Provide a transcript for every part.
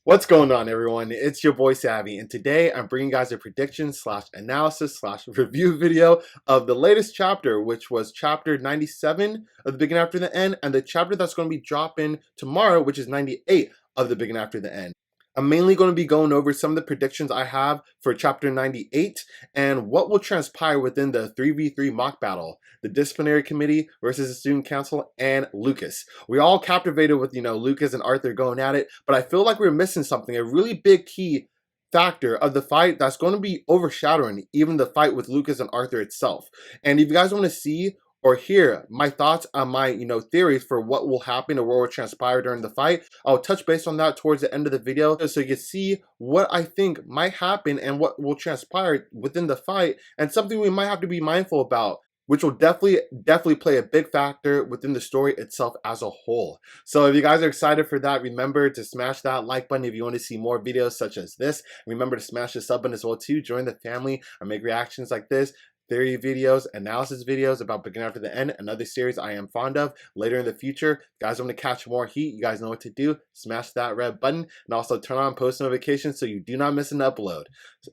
What's going on, everyone? It's your boy Savvy, and today I'm bringing you guys a prediction slash analysis slash review video of the latest chapter, which was chapter 97 of The Beginning After the End, and the chapter that's going to be dropping tomorrow, which is 98 of The Beginning After the End. I'm mainly going to be going over some of the predictions I have for chapter 98 and what will transpire within the 3v3 mock battle, the disciplinary committee versus the student council, and Lucas. We all captivated with, Lucas and Arthur going at it, but I feel like we're missing something, a really big key factor of the fight that's going to be overshadowing even the fight with Lucas and Arthur itself. And if you guys want to see or hear my thoughts on my, theories for what will happen or what will transpire during the fight, I'll touch base on that towards the end of the video so you can see what I think might happen and what will transpire within the fight, and something we might have to be mindful about, which will definitely play a big factor within the story itself as a whole. So if you guys are excited for that, remember to smash that like button if you want to see more videos such as this. Remember to smash the sub button as well too. Join the family. I make reactions like this, theory videos, analysis videos about Beginning After the End, another series I am fond of. Later in the future, guys want to catch more heat, you guys know what to do. Smash that red button and also turn on post notifications so you do not miss an upload.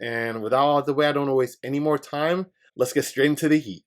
And without all the way, I don't want to waste any more time. Let's get straight into the heat.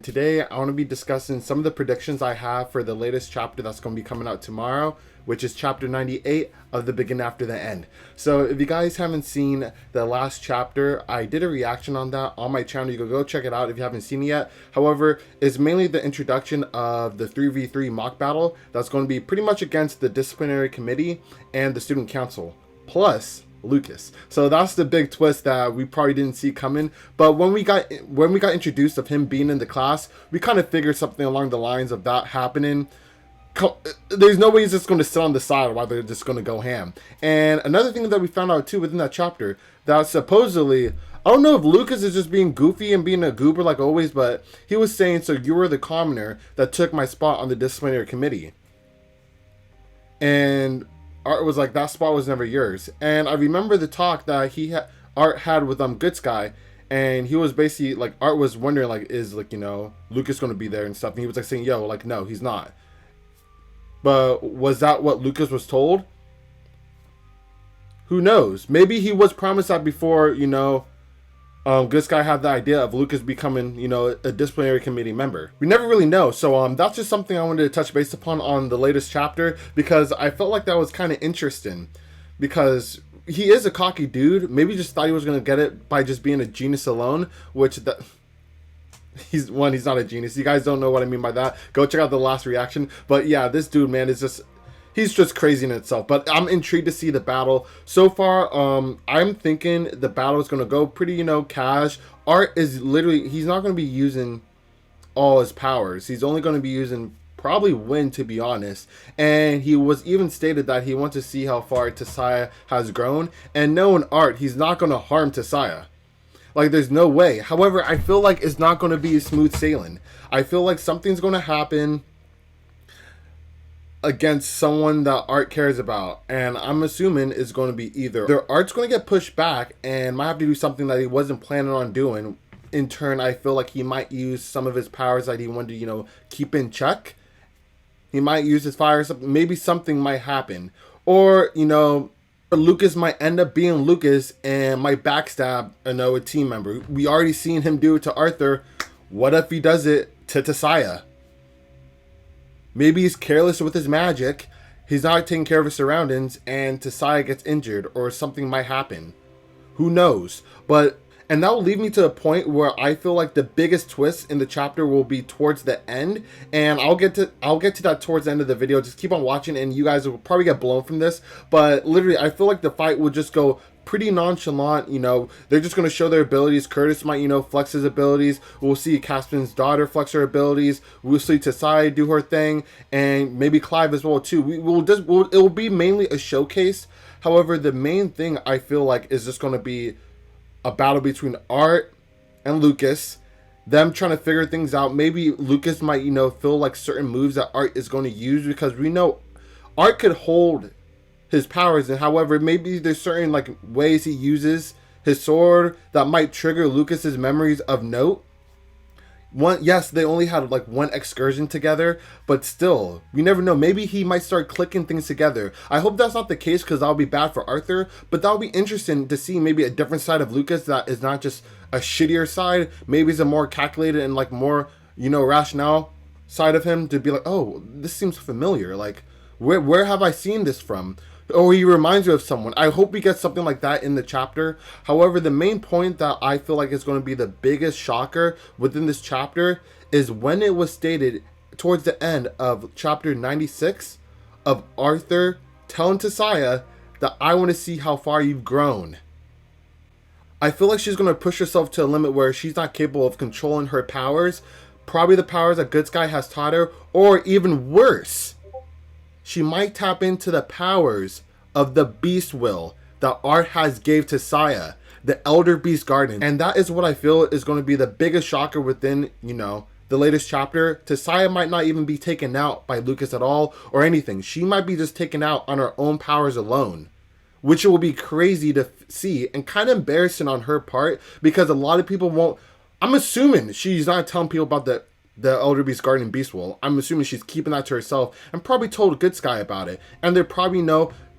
Today, I want to be discussing some of the predictions I have for the latest chapter that's going to be coming out tomorrow, which is chapter 98 of The Beginning After the End. So if you guys haven't seen the last chapter, I did a reaction on that on my channel. You can go check it out if you haven't seen it yet. However, it's mainly the introduction of the 3v3 mock battle that's going to be pretty much against the disciplinary committee and the student council, plus Lucas. So that's the big twist that we probably didn't see coming. But when we got introduced of him being in the class, we kind of figured something along the lines of that happening. There's no way he's just going to sit on the side while they're just going to go ham. And another thing that we found out too within that chapter, that supposedly, I don't know if Lucas is just being goofy and being a goober like always, but he was saying, so you were the commoner that took my spot on the disciplinary committee. And Art was like, that spot was never yours. And I remember the talk that Art had with Good Sky, and he was basically like, Art was wondering like, is like, Lucas going to be there and stuff, and he was like saying, yo, like, no, he's not. But was that what Lucas was told? Who knows? Maybe he was promised that before, Good Sky had the idea of Lucas becoming, a disciplinary committee member. We never really know. So that's just something I wanted to touch base upon on the latest chapter, because I felt like that was kind of interesting, because he is a cocky dude. Maybe he just thought he was going to get it by just being a genius alone, which he's not a genius. You guys don't know what I mean by that. Go check out the last reaction. But yeah, this dude, man, is just, he's just crazy in itself. But I'm intrigued to see the battle. So far, I'm thinking the battle is going to go pretty, cash. Art is literally, he's not going to be using all his powers. He's only going to be using probably wind, to be honest. And he was even stated that he wants to see how far Tasaya has grown. And knowing Art, he's not going to harm Tasaya. Like, there's no way. However, I feel like it's not going to be smooth sailing. I feel like something's going to happen against someone that Art cares about, and I'm assuming it's going to be either Art's going to get pushed back and might have to do something that he wasn't planning on doing. In turn, I feel like he might use some of his powers that he wanted to, keep in check. He might use his fire, maybe something might happen. Or, Lucas might end up being Lucas and might backstab a team member. We already seen him do it to Arthur. What if he does it to Tasaya? Maybe he's careless with his magic, he's not taking care of his surroundings, and Tasaya gets injured, or something might happen. Who knows? And that will lead me to a point where I feel like the biggest twist in the chapter will be towards the end, and I'll get to that towards the end of the video. Just keep on watching, and you guys will probably get blown from this. But literally, I feel like the fight will just go pretty nonchalant. They're just going to show their abilities. Curtis might, flex his abilities. We'll see Caspian's daughter flex her abilities. We'll see Tasaya do her thing, and maybe Clive as well too. It will be mainly a showcase. However, the main thing I feel like is just going to be a battle between Art and Lucas, them trying to figure things out. Maybe Lucas might, feel like certain moves that Art is going to use, because we know Art could hold his powers, and however, maybe there's certain like ways he uses his sword that might trigger Lucas's memories of note. Yes, they only had like one excursion together, but still, we never know. Maybe he might start clicking things together. I hope that's not the case, because that'll be bad for Arthur, but that'll be interesting to see maybe a different side of Lucas that is not just a shittier side. Maybe it's a more calculated and like more, rationale side of him, to be like, oh, this seems familiar. Like, where have I seen this from? Or he reminds you of someone. I hope we get something like that in the chapter. However, the main point that I feel like is going to be the biggest shocker within this chapter is when it was stated towards the end of chapter 96 of Arthur telling Tissaia that I want to see how far you've grown. I feel like she's going to push herself to a limit where she's not capable of controlling her powers. Probably the powers that Good Sky has taught her, or even worse, she might tap into the powers of the Beast Will that Art has gave to Saya, the Elder Beast Garden. And that is what I feel is going to be the biggest shocker within, the latest chapter. Tissaia might not even be taken out by Lucas at all or anything. She might be just taken out on her own powers alone, which will be crazy to see and kind of embarrassing on her part, because a lot of people won't. I'm assuming she's not telling people about the Elder Beast Garden Beast Will. I'm assuming she's keeping that to herself and probably told Good Sky about it. And they're probably,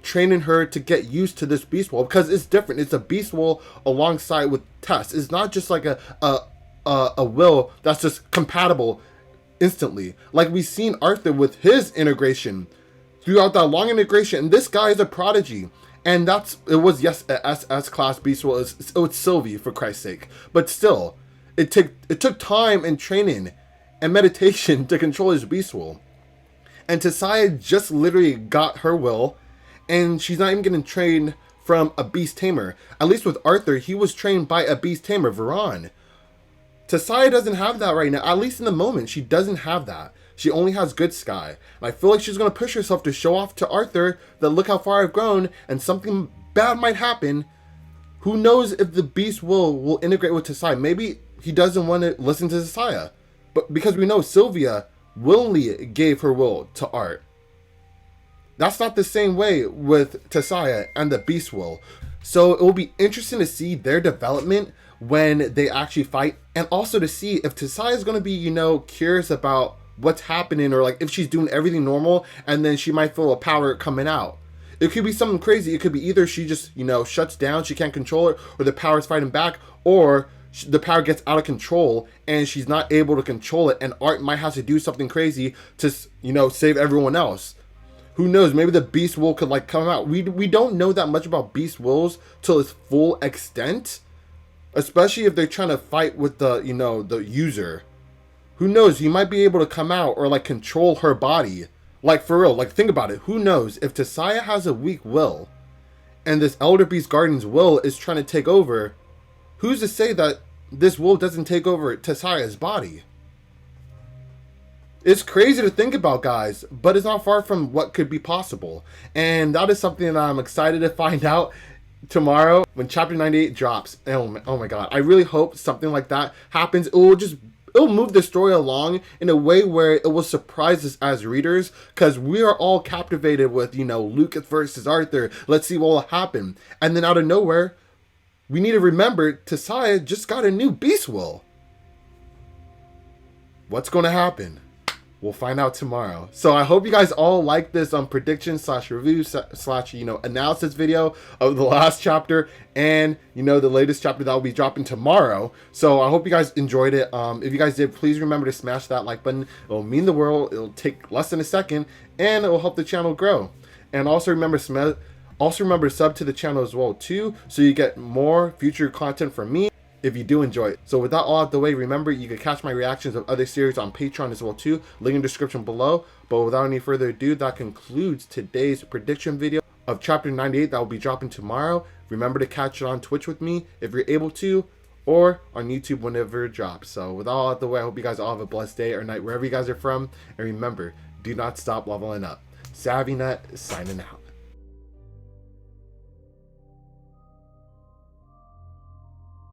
training her to get used to this Beast Will, because it's different. It's a Beast Will alongside with Tess. It's not just like a will that's just compatible instantly. Like we've seen Arthur with his integration throughout that long integration. And this guy is a prodigy. And it was, yes, a SS class Beast Will. It's Sylvie, for Christ's sake. But still, it took time and training and meditation to control his Beast Will. And Tissaia just literally got her will, and she's not even getting trained from a beast tamer. At least with Arthur, he was trained by a beast tamer, Varan. Tissaia doesn't have that right now. At least in the moment, she doesn't have that. She only has Good Sky. And I feel like she's going to push herself to show off to Arthur that look how far I've grown, and something bad might happen. Who knows if the Beast will integrate with Tissaia? Maybe he doesn't want to listen to Tissaia. But because we know Sylvia willingly gave her will to Art. That's not the same way with Tissaia and the Beast Will. So it will be interesting to see their development when they actually fight. And also to see if Tissaia is going to be, curious about what's happening, or like if she's doing everything normal and then she might feel a power coming out. It could be something crazy. It could be either she just, shuts down, she can't control it, or the power is fighting back, or the power gets out of control and she's not able to control it, and Art might have to do something crazy to, save everyone else. Who knows? Maybe the Beast Will could like come out. We don't know that much about Beast Wills till its full extent, especially if they're trying to fight with the, the user. Who knows? He might be able to come out or like control her body. Like for real, like think about it. Who knows if Tissaia has a weak will and this Elder Beast Garden's will is trying to take over? Who's to say that this will doesn't take over Tissaia's body? It's crazy to think about, guys, but it's not far from what could be possible. And that is something that I'm excited to find out tomorrow when chapter 98 drops. Oh my god. I really hope something like that happens. It'll move the story along in a way where it will surprise us as readers, because we are all captivated with, Lucas versus Arthur. Let's see what will happen. And then out of nowhere, we need to remember Tissaia just got a new Beast Will. What's going to happen? We'll find out tomorrow. So I hope you guys all like this prediction / review / analysis video of the last chapter and the latest chapter that will be dropping tomorrow. So I hope you guys enjoyed it. If you guys did, please remember to smash that like button. It'll mean the world. It'll take less than a second and it will help the channel grow. And also remember to sub to the channel as well too, so you get more future content from me if you do enjoy it. So with that all out the way, remember you can catch my reactions of other series on Patreon as well too, link in the description below. But without any further ado, that concludes today's prediction video of chapter 98 that will be dropping tomorrow. Remember to catch it on Twitch with me if you're able to, or on YouTube whenever it drops. So with that all out the way, I hope you guys all have a blessed day or night wherever you guys are from, and remember, do not stop leveling up. SavvyNut signing out.